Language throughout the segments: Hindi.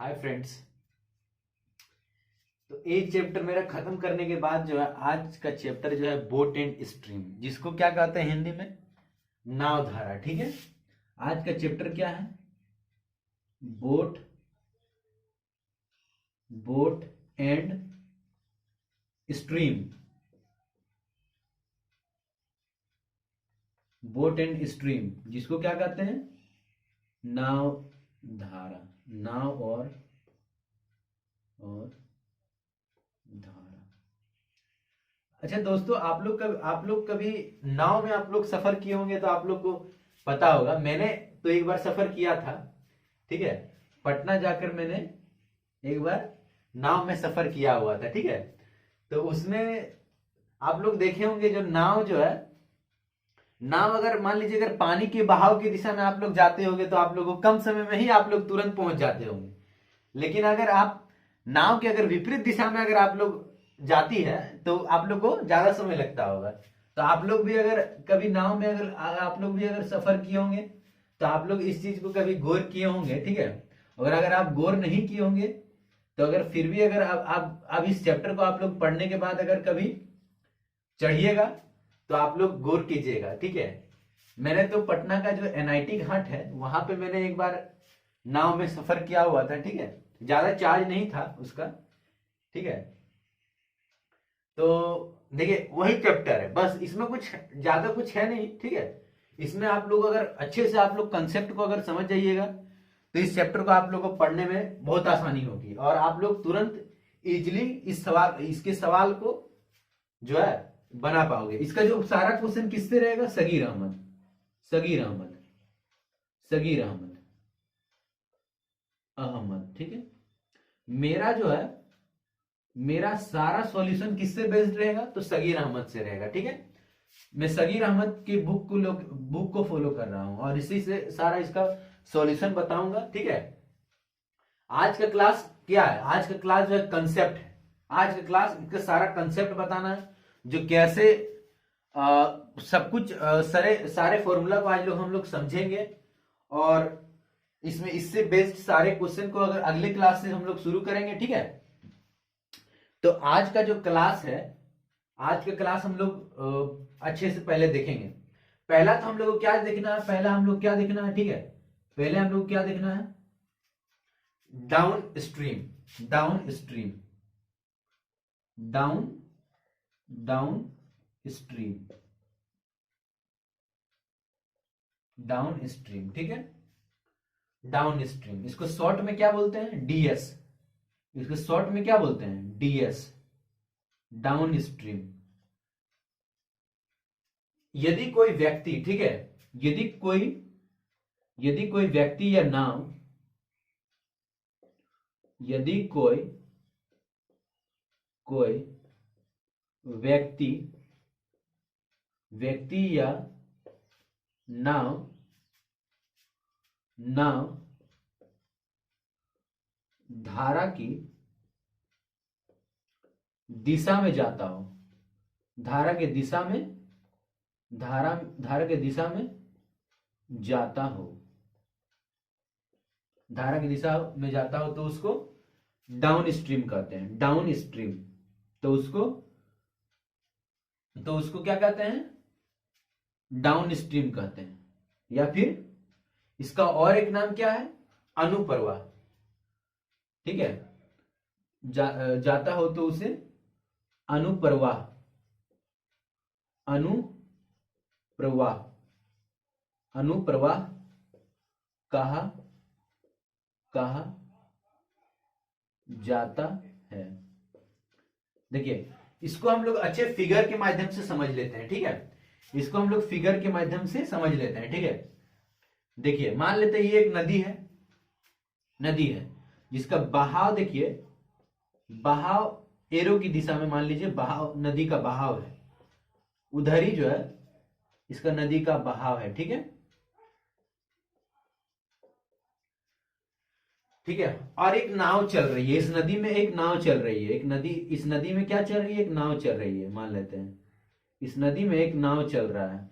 Hi friends. तो एक चैप्टर मेरा खत्म करने के बाद जो है आज का चैप्टर जो है बोट एंड स्ट्रीम, जिसको क्या कहते हैं हिंदी में नाव धारा। ठीक है, आज का चैप्टर क्या है? Boat boat and stream. Boat and stream जिसको क्या कहते हैं? नाव धारा। नाव और धारा। अच्छा दोस्तों, आप लोग कभी नाव में आप लोग सफर किए होंगे तो आप लोग को पता होगा। मैंने तो एक बार सफर किया था। ठीक है, पटना जाकर मैंने एक बार नाव में सफर किया हुआ था। ठीक है, तो उसमें आप लोग देखे होंगे जो नाव जो है, नाव अगर मान लीजिए अगर पानी के बहाव की दिशा में आप लोग जाते होंगे तो आप लोग को कम समय में ही आप लोग तुरंत पहुंच जाते होंगे। लेकिन अगर आप नाव के अगर विपरीत दिशा में अगर आप लोग जाती है तो आप लोग को ज्यादा समय लगता होगा। तो आप लोग भी अगर कभी नाव में अगर आप लोग भी अगर सफर किए होंगे तो आप लोग इस चीज को कभी गौर किए होंगे। ठीक है, और अगर आप गौर नहीं किए होंगे तो अगर फिर भी अगर आप इस चैप्टर को आप लोग पढ़ने के बाद अगर कभी चढ़िएगा तो आप लोग गौर कीजिएगा। ठीक है, मैंने तो पटना का जो एनआईटी घाट है वहां पे मैंने एक बार नाव में सफर किया हुआ था। ठीक है, ज्यादा चार्ज नहीं था उसका। ठीक है, तो देखिए वही चैप्टर है, बस इसमें कुछ ज्यादा कुछ है नहीं। ठीक है, इसमें आप लोग अगर अच्छे से आप लोग कंसेप्ट को अगर समझ जाइएगा तो इस चैप्टर को आप लोग को पढ़ने में बहुत आसानी होगी और आप लोग तुरंत इजिली इसके सवाल को जो है बना पाओगे। इसका जो सारा क्वेश्चन किससे रहेगा? सगीर अहमद, सगीर अहमद, सगीर अहमद, अहमद। ठीक है, मेरा जो है मेरा सारा सॉल्यूशन किससे बेस्ड रहेगा? तो सगीर अहमद से रहेगा। ठीक है, मैं सगीर अहमद की बुक को फॉलो कर रहा हूं और इसी से सारा इसका सॉल्यूशन बताऊंगा। ठीक है, आज का क्लास क्या है? आज का क्लास जो है कंसेप्ट है। आज का क्लास इसका सारा कंसेप्ट बताना है, जो कैसे सब कुछ सारे सारे फॉर्मूला को आज लोग हम लोग समझेंगे और इसमें इससे बेस्ड सारे क्वेश्चन को अगर अगले क्लास से हम लोग शुरू करेंगे। ठीक है, तो आज का जो क्लास है, आज का क्लास हम लोग अच्छे से पहले देखेंगे। पहला तो हम लोग को क्या देखना है? पहला हम लोग क्या देखना है? ठीक है, पहले हम लोग क्या देखना है? Down stream, down stream, down down stream, down stream. ठीक है, डाउन स्ट्रीम, इसको शॉर्ट में क्या बोलते हैं? डीएस। इसको शॉर्ट में क्या बोलते हैं? DS, down stream. यदि कोई व्यक्ति, ठीक है, यदि कोई व्यक्ति या नाम, यदि कोई व्यक्ति या नाम धारा की दिशा में जाता हो, धारा के दिशा में धारा के दिशा में जाता हो, धारा की दिशा में जाता हो तो उसको डाउन स्ट्रीम कहते हैं। डाउन स्ट्रीम, तो उसको क्या कहते हैं? डाउन स्ट्रीम कहते हैं। या फिर इसका और एक नाम क्या है? अनुप्रवाह। ठीक है, जाता हो तो उसे अनुप्रवाह, अनुप्रवाह, अनुप्रवाह कहा जाता है। देखिए, इसको हम लोग अच्छे फिगर के माध्यम से समझ लेते हैं। ठीक है, इसको हम लोग फिगर के माध्यम से समझ लेते हैं। ठीक है, देखिए मान लेते हैं ये एक नदी है जिसका बहाव, देखिए बहाव एरो की दिशा में, मान लीजिए बहाव, नदी का बहाव है उधर ही जो है इसका नदी का बहाव है। ठीक है, ठीक है, और एक नाव चल रही है इस नदी में, एक नाव चल रही है, एक नदी, इस नदी में क्या चल रही है? एक नाव चल रही है। मान लेते हैं इस नदी में एक नाव चल रहा है।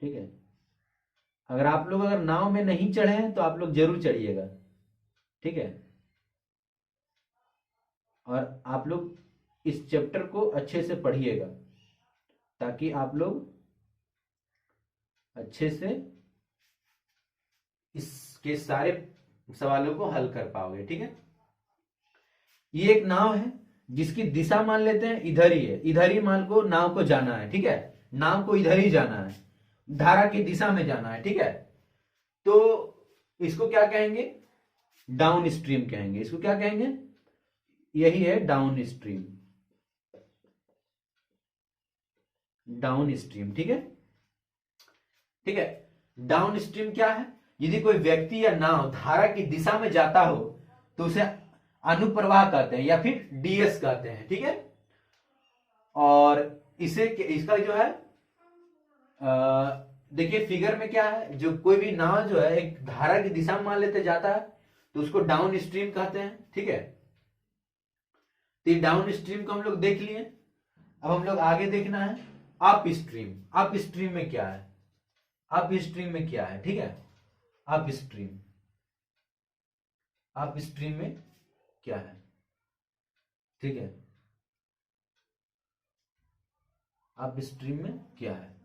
ठीक है, अगर आप लोग अगर नाव में नहीं चढ़े हैं तो आप लोग जरूर चढ़िएगा। ठीक है। और आप लोग इस चैप्टर को अच्छे से पढ़िएगा ताकि आप लोग अच्छे से इसके सारे सवालों को हल कर पाओगे, ठीक है। ये एक नाव है जिसकी दिशा मान लेते हैं इधर ही है, इधर ही मान को नाव को जाना है, ठीक है। नाव को इधर ही जाना है, धारा की दिशा में जाना है, ठीक है। तो इसको क्या कहेंगे, डाउन स्ट्रीम कहेंगे। इसको क्या कहेंगे, यही है डाउन स्ट्रीम, डाउन स्ट्रीम, ठीक है। ठीक है, डाउन स्ट्रीम क्या है, यदि कोई व्यक्ति या नाव धारा की दिशा में जाता हो तो उसे अनुप्रवाह कहते हैं या फिर डीएस कहते हैं, ठीक है। और इसे इसका जो है देखिए फिगर में क्या है, जो कोई भी नाव जो है एक धारा की दिशा में मान लेते जाता है तो उसको डाउन स्ट्रीम कहते हैं, ठीक है। तो डाउन स्ट्रीम को हम लोग देख लिए। अब हम लोग आगे देखना है अप स्ट्रीम। अप स्ट्रीम में क्या है, अप स्ट्रीम में क्या है, ठीक है। अप स्ट्रीम, अप स्ट्रीम में क्या है, ठीक है। अप स्ट्रीम में क्या है,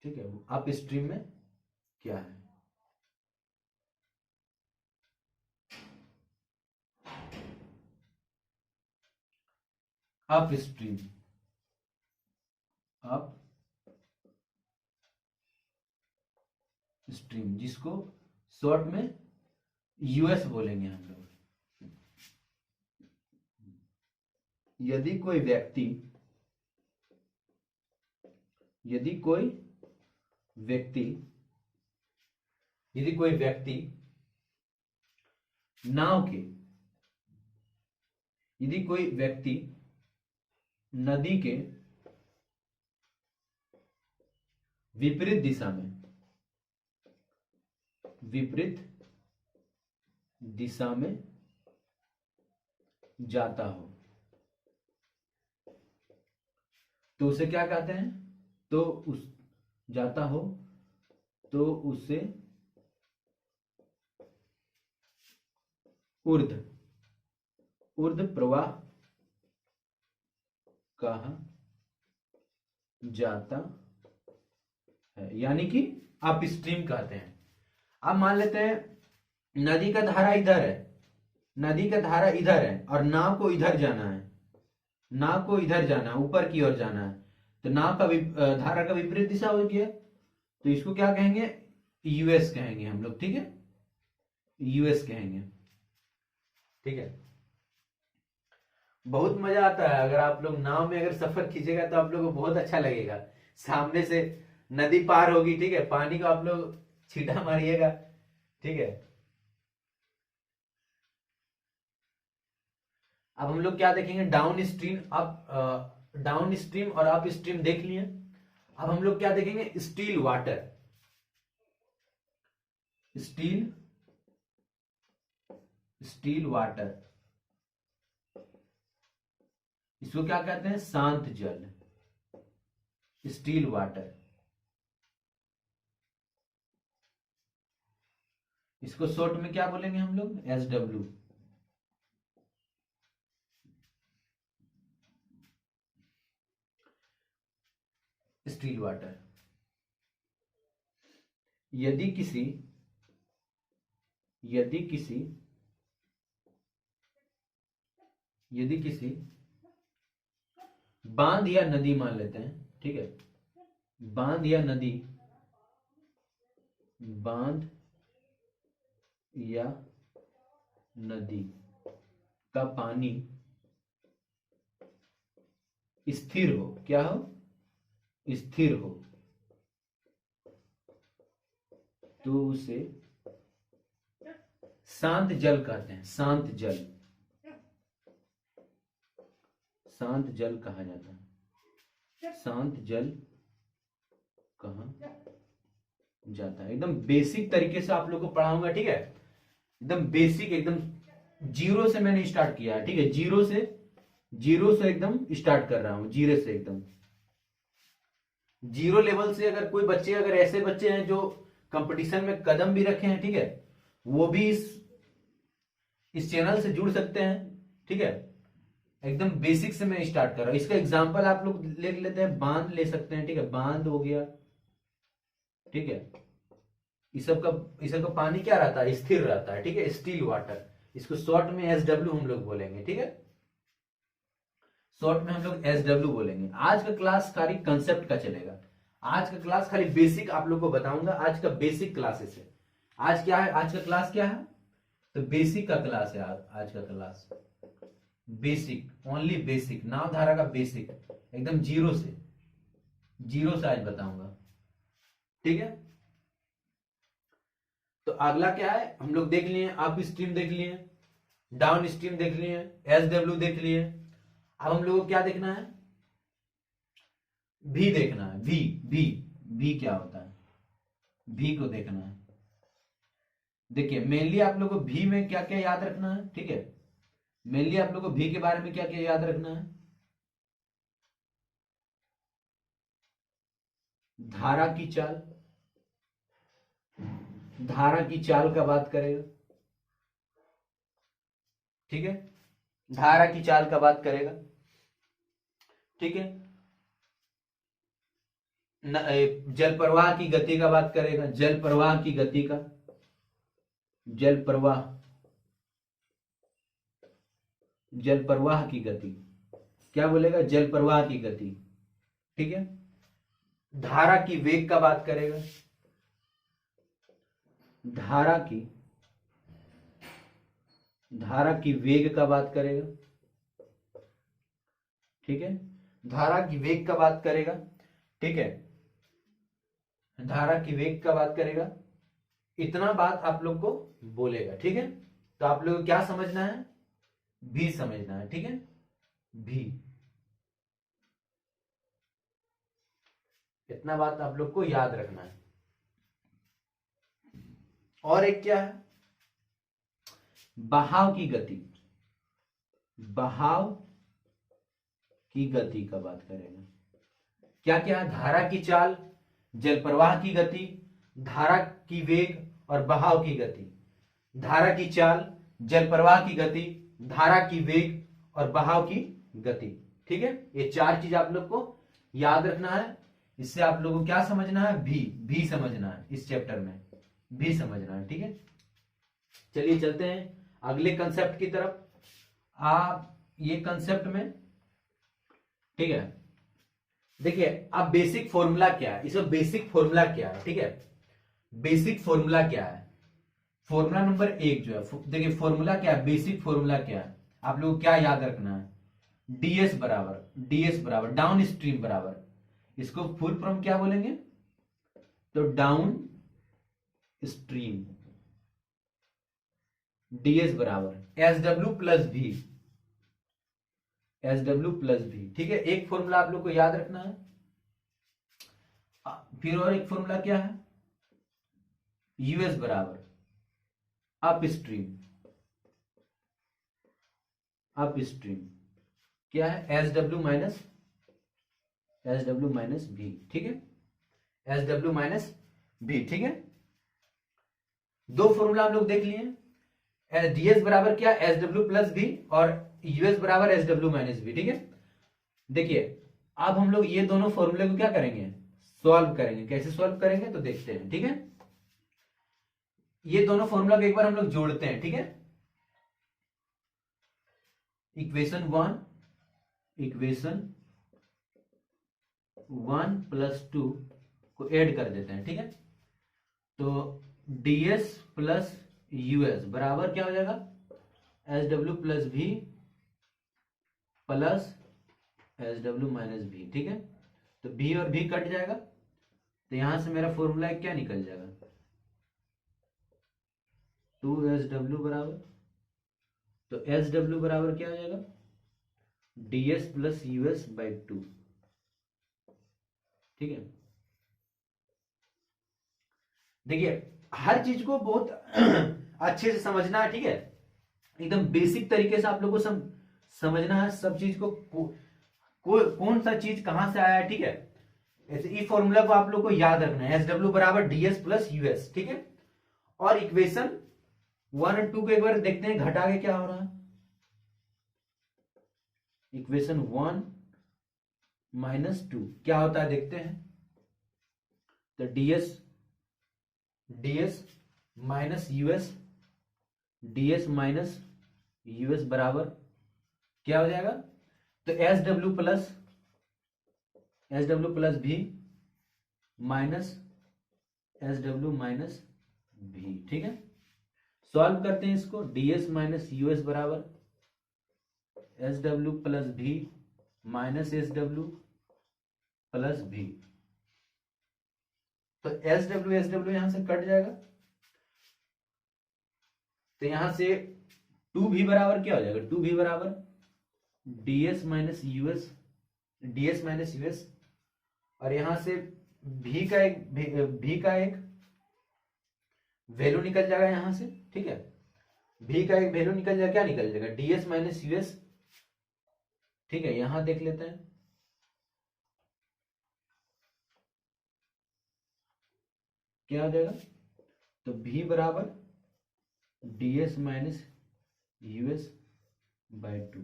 ठीक है। अप स्ट्रीम में क्या है, अप स्ट्रीम, अप स्ट्रीम, जिसको शॉर्ट में यूएस बोलेंगे हम लोग। यदि कोई व्यक्ति, यदि कोई व्यक्ति, यदि कोई व्यक्ति नाव के, यदि कोई व्यक्ति नदी के विपरीत दिशा में, विपरीत दिशा में जाता हो तो उसे क्या कहते हैं, तो उस जाता हो तो उसे ऊर्ध्व प्रवाह कहा जाता है, यानी कि अप स्ट्रीम कहते हैं। अब मान लेते हैं नदी का धारा इधर है, नदी का धारा इधर है और नाव को इधर जाना है, नाव को इधर जाना है, ऊपर की ओर जाना है। तो नाव का धारा का विपरीत दिशा हो गया, तो इसको क्या कहेंगे, यूएस कहेंगे हम लोग, ठीक है। यूएस कहेंगे, ठीक है। बहुत मजा आता है अगर आप लोग नाव में अगर सफर कीजिएगा तो आप लोगों को बहुत अच्छा लगेगा। सामने से नदी पार होगी, ठीक है, पानी को आप लोग छींटा मारिएगा, ठीक है। अब हम लोग क्या देखेंगे, down stream, up down stream और अप स्ट्रीम देख लिए। अब हम लोग क्या देखेंगे, still water, steel, still water, इसको क्या कहते हैं, शांत जल, स्टील वाटर। इसको शॉर्ट में क्या बोलेंगे हम लोग, SW, स्टील वाटर। यदि किसी, यदि किसी, यदि किसी बांध या नदी मान लेते हैं, ठीक है, बांध या नदी, बांध या नदी का पानी स्थिर हो, क्या हो, स्थिर हो, तो उसे शांत जल कहते हैं, शांत जल, शांत जल कहा जाता है, शांत जल कहा जाता है। एकदम बेसिक तरीके से आप लोग को पढ़ाऊंगा, ठीक है, एकदम बेसिक, एकदम जीरो से मैंने स्टार्ट किया है, ठीक है, जीरो से एकदम स्टार्ट कर रहा हूं, जीरो से एकदम जीरो लेवल से। अगर कोई बच्चे, अगर ऐसे बच्चे हैं जो कंपटीशन में कदम भी रखे हैं, ठीक है, वो भी इस चैनल से जुड़ सकते हैं, ठीक है। एकदम बेसिक से मैं स्टार्ट कर रहा हूं। इसका एग्जांपल आप लोग ले लेते हैं, बांध ले सकते हैं, ठीक है, बांध हो गया, ठीक है। इस सब का पानी क्या रहता है, स्थिर रहता है, ठीक है, स्टील वाटर। इसको शॉर्ट में SW हम लोग बोलेंगे, ठीक है, शॉर्ट में हम लोग SW बोलेंगे। आज का क्लास खाली कंसेप्ट का चलेगा, आज का क्लास खाली बेसिक आप लोग को बताऊंगा। आज का बेसिक क्लासेस है। आज क्या है, आज का क्लास क्या है, तो बेसिक का क्लास है। आज का क्लास बेसिक, ओनली बेसिक, नाम धारा का बेसिक, एकदम जीरो से आज बताऊंगा, ठीक है। तो अगला क्या है, हम लोग देख लिए अप स्ट्रीम, देख लिए डाउन स्ट्रीम, देख लिए SW देख लिए। अब हम लोग को क्या देखना है, भी देखना है। भी क्या होता है, भी को देखना है। देखिए मेनली आप लोग को भी में क्या क्या याद रखना है, ठीक है, मेनली आप लोग को भी के बारे में क्या क्या याद रखना है, धारा की चाल, धारा की चाल का बात करेगा, ठीक है, धारा की चाल का बात करेगा, ठीक है। जल प्रवाह की गति का बात करेगा, जल प्रवाह की गति का, जल प्रवाह की गति क्या बोलेगा, जल प्रवाह की गति, ठीक है। धारा की वेग का बात करेगा, धारा की वेग का बात करेगा, ठीक है, धारा की वेग का बात करेगा, ठीक है, धारा की वेग का बात करेगा। इतना बात आप लोग को बोलेगा, ठीक है। तो आप लोग को क्या समझना है, भी समझना है, ठीक है, भी। इतना बात आप लोग को याद रखना है। और एक क्या है, बहाव की गति, बहाव की गति का बात करेगा। क्या क्या है, धारा की चाल, जल प्रवाह की गति, धारा की वेग और बहाव की गति। धारा की चाल, जल प्रवाह की गति, धारा की वेग और बहाव की गति, ठीक है। ये चार चीज आप लोग को याद रखना है। इससे आप लोगों को क्या समझना है, भी समझना है। इस चैप्टर में भी समझना है, ठीक है। चलिए चलते हैं अगले कंसेप्ट की तरफ। आप ये कंसेप्ट में, ठीक है, देखिए अब बेसिक फॉर्मूला क्या है, इसमें बेसिक फॉर्मूला क्या है, ठीक है, बेसिक फॉर्मूला क्या है। फॉर्मूला नंबर 1 जो है, देखिए फॉर्मूला क्या है, बेसिक फॉर्मूला क्या है, आप लोग को क्या याद रखना है, डीएस बराबर डाउन स्ट्रीम बराबर, इसको फुल फॉर्म क्या बोलेंगे, तो डाउन स्ट्रीम, डीएस बराबर SW प्लस भी, ठीक है। एक फॉर्मूला आप लोग को याद रखना है। फिर और एक फॉर्मूला क्या है, यूएस बराबर अप स्ट्रीम क्या है, SW माइनस भी, ठीक है, SW माइनस भी, ठीक है। दो फॉर्मूला हम लोग देख लिए, डीएस बराबर क्या, SW प्लस भी, और यूएस बराबर SW माइनस भी, ठीक है। देखिए अब हम लोग ये दोनों फॉर्मूले को क्या करेंगे, सॉल्व करेंगे। कैसे सॉल्व करेंगे तो देखते हैं, ठीक है। ये दोनों फॉर्मूला को एक बार हम लोग जोड़ते हैं, ठीक है। इक्वेशन 1 प्लस 2 को ऐड कर देते हैं, ठीक है। तो ds प्लस यूएस बराबर क्या हो जाएगा, SW प्लस भी प्लस SW माइनस भी, ठीक है। तो भी और भी कट जाएगा, तो यहां से मेरा फॉर्मूला क्या निकल जाएगा, 2SW बराबर, तो SW बराबर क्या हो जाएगा, ds प्लस यूएस बाई 2, ठीक है। देखिए हर चीज को बहुत अच्छे से समझना है, ठीक है, एकदम बेसिक तरीके से आप लोगों को समझना है सब चीज को, कौन सा चीज कहां से आया है, ठीक है। ऐसे ई फॉर्मूला को आप लोग को याद रखना है, एस डब्ल्यू बराबर डीएस प्लस यूएस, ठीक है। और इक्वेशन 1 और 2 को एक बार देखते हैं घटा के क्या हो रहा है। इक्वेशन 1 माइनस 2 क्या होता है देखते हैं। तो DS minus US, DS minus US बराबर क्या हो जाएगा। तो एस डब्ल्यू प्लस भी माइनस एस डब्ल्यू माइनस भी, ठीक है। सॉल्व करते हैं इसको, डीएस माइनस यूएस बराबर एस डब्ल्यू प्लस भी माइनस एस डब्ल्यू प्लस भी। तो एस डब्ल्यू यहां से कट जाएगा, तो यहां से 2 भी बराबर क्या हो जाएगा, 2 भी बराबर डीएस माइनस यूएस, और यहां से भी का एक वैल्यू निकल जाएगा यहां से, ठीक है। भी का एक वैल्यू निकल जाएगा, क्या निकल जाएगा, डीएस माइनस यूएस, ठीक है। यहां देख लेते हैं, क्या हो जाएगा। तो भी बराबर डीएस माइनस यूएस बाय 2,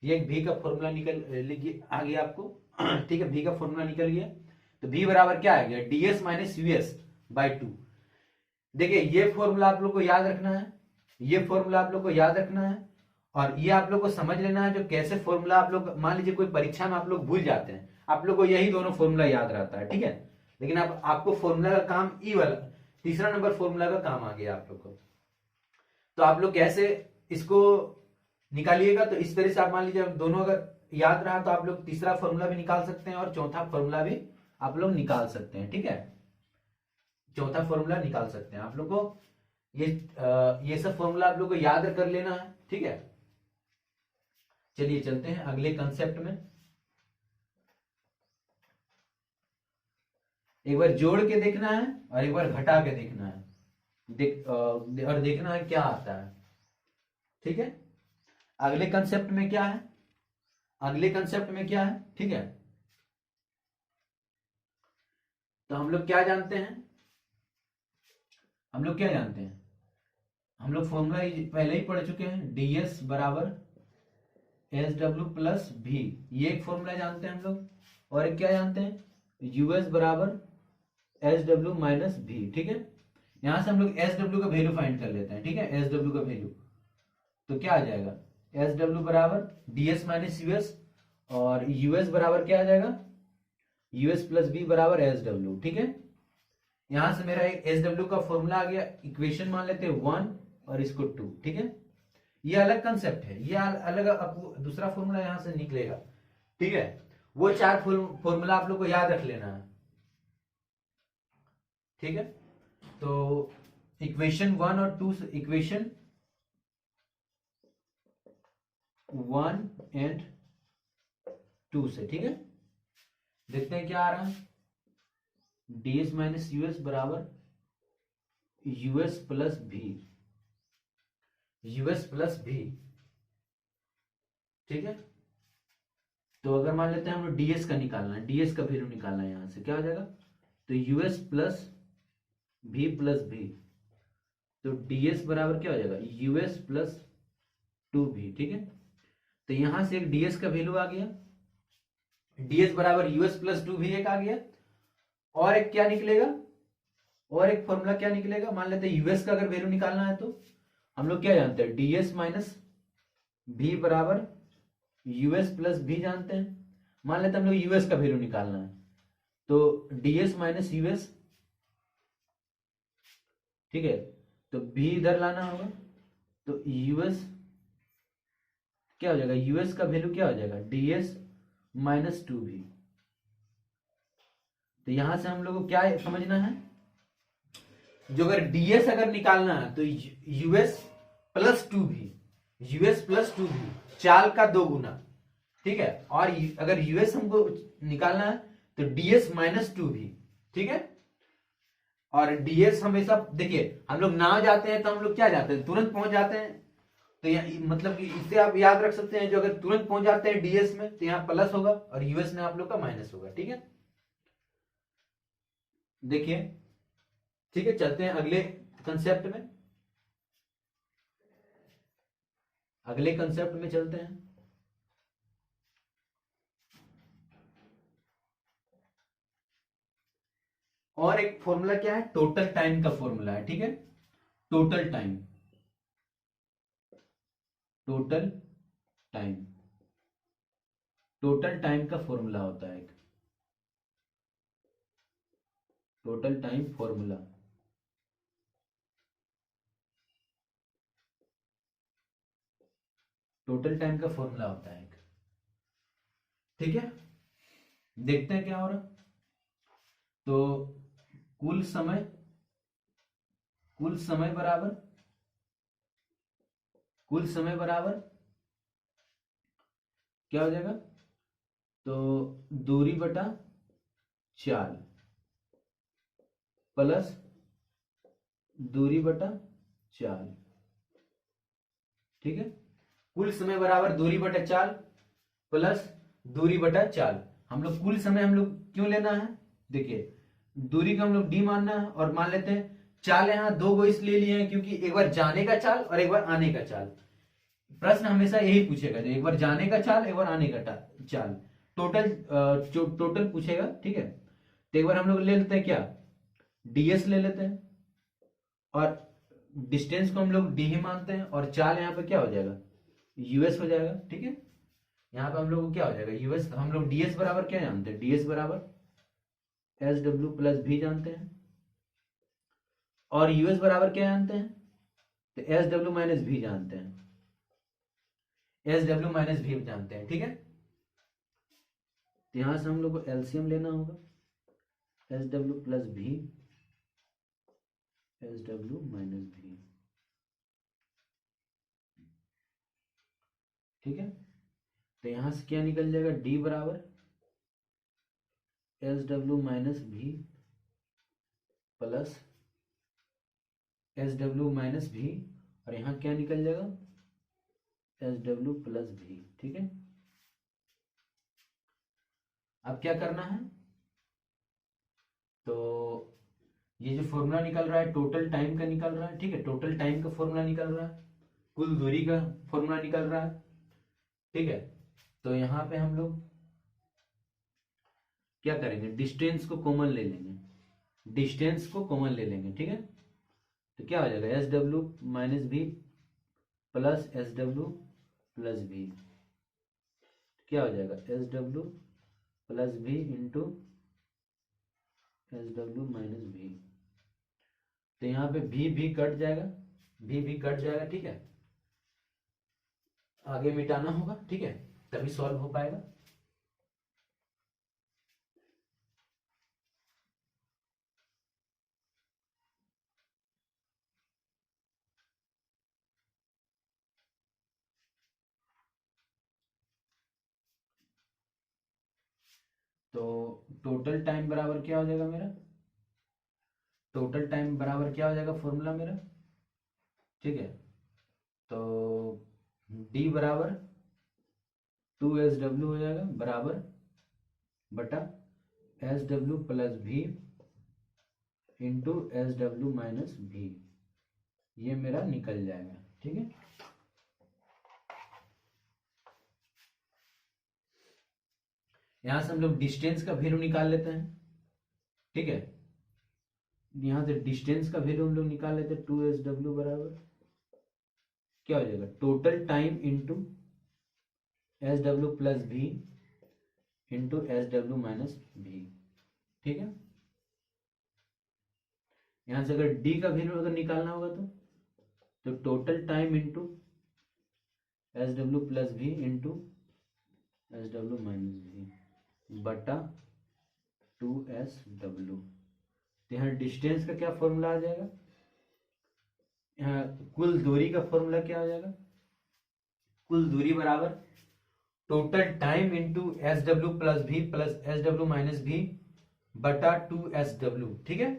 ये एक भी का फॉर्मूला आ गया आपको, ठीक है। भी का फॉर्मूला निकल गया, तो भी बराबर क्या आ गया, डीएस माइनस यूएस बाय 2। देखिए ये फॉर्मूला आप लोग को याद रखना है, ये फॉर्मूला आप लोग को याद रखना है, और ये आप लोग को समझ लेना है जो कैसे फॉर्मूला आप लोग, मान लीजिए कोई परीक्षा में आप लोग भूल जाते हैं, आप लोग को यही दोनों फॉर्मूला याद रहता है, ठीक है। लेकिन आपको फॉर्मूला का काम ई वाला तीसरा नंबर फॉर्मूला का काम आ गया आप लोग को। तो आप लोग कैसे इसको निकालिएगा, तो इस तरह से आप मान लीजिए दोनों अगर याद रहा तो आप लोग तीसरा फॉर्मूला भी निकाल सकते हैं और चौथा फॉर्मूला भी आप लोग निकाल सकते हैं, ठीक है। चौथा फॉर्मूला निकाल सकते हैं आप लोग को, ये सब फॉर्मूला आप लोग को याद कर लेना है, ठीक है। चलिए चलते हैं अगले कंसेप्ट में। एक बार जोड़ के देखना है और एक बार घटा के देखना है, और देखना है क्या आता है, ठीक है। अगले कंसेप्ट में क्या है, ठीक है। तो हम लोग क्या जानते हैं, हम लोग फॉर्मूला पहले ही पढ़ चुके हैं, डीएस बराबर एस डब्ल्यू प्लस भी, ये एक फॉर्मूला जानते हैं हम लोग। और एक क्या जानते हैं, यूएस बराबर एस डब्ल्यू माइनस भी, ठीक है। यहां से हम लोग एस डब्ल्यू का वैल्यू फाइंड कर लेते हैं, ठीक है। एस डब्ल्यू का वैल्यू तो क्या आ जाएगा, एस डब्ल्यू बराबर डीएस माइनस यूएस, और यूएस बराबर क्या आ जाएगा, यूएस प्लस बी बराबर एस डब्ल्यू, ठीक है। यहां से मेरा एक एस डब्ल्यू का फॉर्मूला आ गया, इक्वेशन मान लेते हैं 1 और इसको 2, ठीक है। ये अलग कंसेप्ट है, ये अलग आपको दूसरा फॉर्मूला यहां से निकलेगा, ठीक है। वो 4 फॉर्मूला आप लोग को याद रख लेना है, ठीक है। तो इक्वेशन 1 और 2 से, इक्वेशन 1 एंड 2 से, ठीक है। देखते हैं क्या आ रहा है, डीएस माइनस यूएस बराबर यूएस प्लस भी, ठीक है। तो अगर मान लेते हैं हम लोग डीएस का निकालना है, डीएस का वैल्यू निकालना है, यहां से क्या हो जाएगा, तो यूएस प्लस भी, तो डीएस बराबर क्या हो जाएगा, यूएस प्लस 2भी, ठीक है। तो यहां से एक डीएस का वैल्यू आ गया, डीएस बराबर यूएस प्लस 2भी एक आ गया, और एक क्या निकलेगा, और एक फॉर्मूला क्या निकलेगा, मान लेते हैं यूएस का अगर वैल्यू निकालना है तो हम लोग क्या जानते हैं, डीएस माइनस भी बराबर यूएस प्लस भी जानते हैं। मान लेते हैं हम लोग यूएस का वैल्यू निकालना है, तो डीएस माइनस यूएस, ठीक है। तो भी इधर लाना होगा, तो यूएस क्या हो जाएगा, यूएस का वैल्यू क्या हो जाएगा, डीएस माइनस 2भी। तो यहां से हम लोग को क्या समझना है, जो अगर डीएस अगर निकालना है तो यूएस प्लस 2भी, चाल का 2 गुना, ठीक है। और अगर यूएस हमको निकालना है तो डीएस माइनस 2भी, ठीक है। और डीएस हमेशा देखिए, हम लोग ना जाते हैं तो हम लोग क्या जाते हैं, तुरंत पहुंच जाते हैं। तो मतलब कि इससे आप याद रख सकते हैं, जो अगर तुरंत पहुंच जाते हैं डीएस में तो यहाँ प्लस होगा और यूएस में आप लोग का माइनस होगा, ठीक है। देखिए, ठीक है, चलते हैं अगले कंसेप्ट में, अगले कंसेप्ट में चलते हैं। और एक फॉर्मूला क्या है, टोटल टाइम का फॉर्मूला है, ठीक है, total time, total time, total time का फॉर्मूला होता है एक, total time formula, total time का फॉर्मूला होता है एक, ठीक है। देखते हैं क्या हो रहा। तो कुल समय, कुल समय बराबर, कुल समय बराबर क्या हो जाएगा, तो दूरी बटा चाल प्लस दूरी बटा चाल, ठीक है। कुल समय बराबर दूरी बटा चाल प्लस दूरी बटा चाल। हम लोग कुल समय हम लोग क्यों लेना है, देखिए दूरी का हम लोग डी मानना है, और मान लेते हैं चाल यहाँ दो गो इसलिए लिए हैं क्योंकि एक बार जाने का चाल और एक बार आने का चाल। प्रश्न हमेशा यही पूछेगा, जो एक बार जाने का चाल एक बार आने का चाल, टोटल टोटल पूछेगा, ठीक है। तो एक बार हम लोग ले लेते हैं क्या, डीएस ले लेते हैं, और डिस्टेंस को हम लोग डी ही मानते हैं, और चाल यहाँ पे क्या हो जाएगा, यूएस हो जाएगा, ठीक है। यहाँ पे हम लोग को क्या हो जाएगा, यूएस, हम लोग डीएस बराबर क्या जानते हैं, डीएस बराबर एस डब्ल्यू प्लस भी जानते हैं, और यूएस बराबर क्या जानते हैं, तो एस डब्ल्यू माइनस भी जानते हैं, एस डब्ल्यू माइनस भी जानते हैं, ठीक है। तो यहां से हम लोग को एलसीएम लेना होगा, एस डब्ल्यू प्लस भी, एस डब्ल्यू माइनस भी, ठीक है। तो यहां से क्या निकल जाएगा, डी बराबर एस डब्ल्यू माइनस भी प्लस एस डब्ल्यू माइनस भी, और यहां क्या निकल जाएगा, एस डब्ल्यू प्लस भी, ठीक है। अब क्या करना है, तो ये जो फॉर्मूला निकल रहा है टोटल टाइम का निकल रहा है, ठीक है, टोटल टाइम का फॉर्मूला निकल रहा है, कुल दूरी का फॉर्मूला निकल रहा है, ठीक है। तो यहां पे हम लोग क्या करेंगे, डिस्टेंस को कॉमन ले लेंगे, डिस्टेंस को कॉमन ले लेंगे, ठीक है। तो क्या हो जाएगा, एस डब्ल्यू माइनस भी प्लस एस डब्ल्यू प्लस भी, क्या हो जाएगा, एस डब्ल्यू प्लस भी इंटू एस डब्ल्यू माइनस भी। तो यहाँ पे भी कट जाएगा, भी कट जाएगा, ठीक है, आगे मिटाना होगा, ठीक है, तभी सॉल्व हो पाएगा। तो टोटल टाइम बराबर क्या हो जाएगा मेरा, टोटल टाइम बराबर क्या हो जाएगा फॉर्मूला मेरा, ठीक है। तो डी बराबर 2SW हो जाएगा, बराबर बटा एस डब्ल्यू प्लस भी इंटू एस डब्ल्यू माइनस भी, ये मेरा निकल जाएगा, ठीक है। यहां से हम लोग डिस्टेंस का वैल्यू निकाल लेते हैं, ठीक है। यहां से डिस्टेंस का वैल्यू हम लोग निकाल लेते हैं, 2SW बराबर क्या हो जाएगा, total time into S W plus भी इंटू एस डब्ल्यू माइनस भी, ठीक है। यहां से अगर डी का वैल्यू अगर निकालना होगा तो total time into S W plus भी इंटू एस डब्ल्यू माइनस भी बटा 2SW। तो यहाँ डिस्टेंस का क्या फॉर्मूला आ जाएगा, यहाँ कुल दूरी का फॉर्मूला क्या हो जाएगा, कुल दूरी बराबर total time into S W plus भी प्लस एस डब्ल्यू माइनस भी बटा 2SW, ठीक है,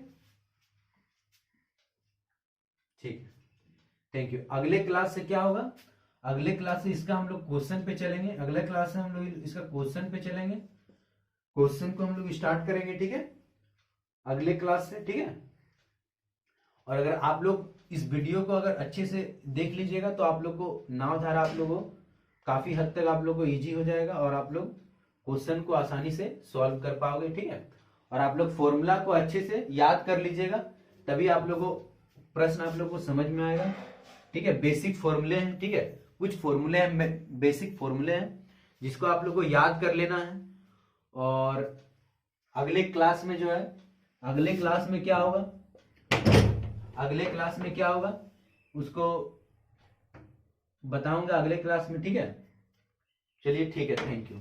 ठीक। Thank you. अगले क्लास से क्या होगा, अगले क्लास से इसका हम लोग क्वेश्चन पे चलेंगे, अगले क्लास से हम लोग इसका क्वेश्चन पे चलेंगे, क्वेश्चन को हम लोग स्टार्ट करेंगे, ठीक है। अगले क्लास से, ठीक है। और अगर आप लोग इस वीडियो को अगर अच्छे से देख लीजिएगा तो आप लोग को नावधारा आप लोगों को काफी हद तक आप लोग को इजी हो जाएगा और आप लोग क्वेश्चन को आसानी से सॉल्व कर पाओगे, ठीक है। और आप लोग फॉर्मूला को अच्छे से याद कर लीजिएगा, तभी आप लोग को प्रश्न आप लोग को समझ में आएगा, ठीक है। बेसिक फॉर्मूले हैं, ठीक है, कुछ फॉर्मूले हैं, बेसिक फॉर्मूले हैं जिसको आप लोग को याद कर लेना है। और अगले क्लास में जो है, अगले क्लास में क्या होगा, अगले क्लास में क्या होगा उसको बताऊंगा अगले क्लास में, ठीक है। चलिए ठीक है, थैंक यू।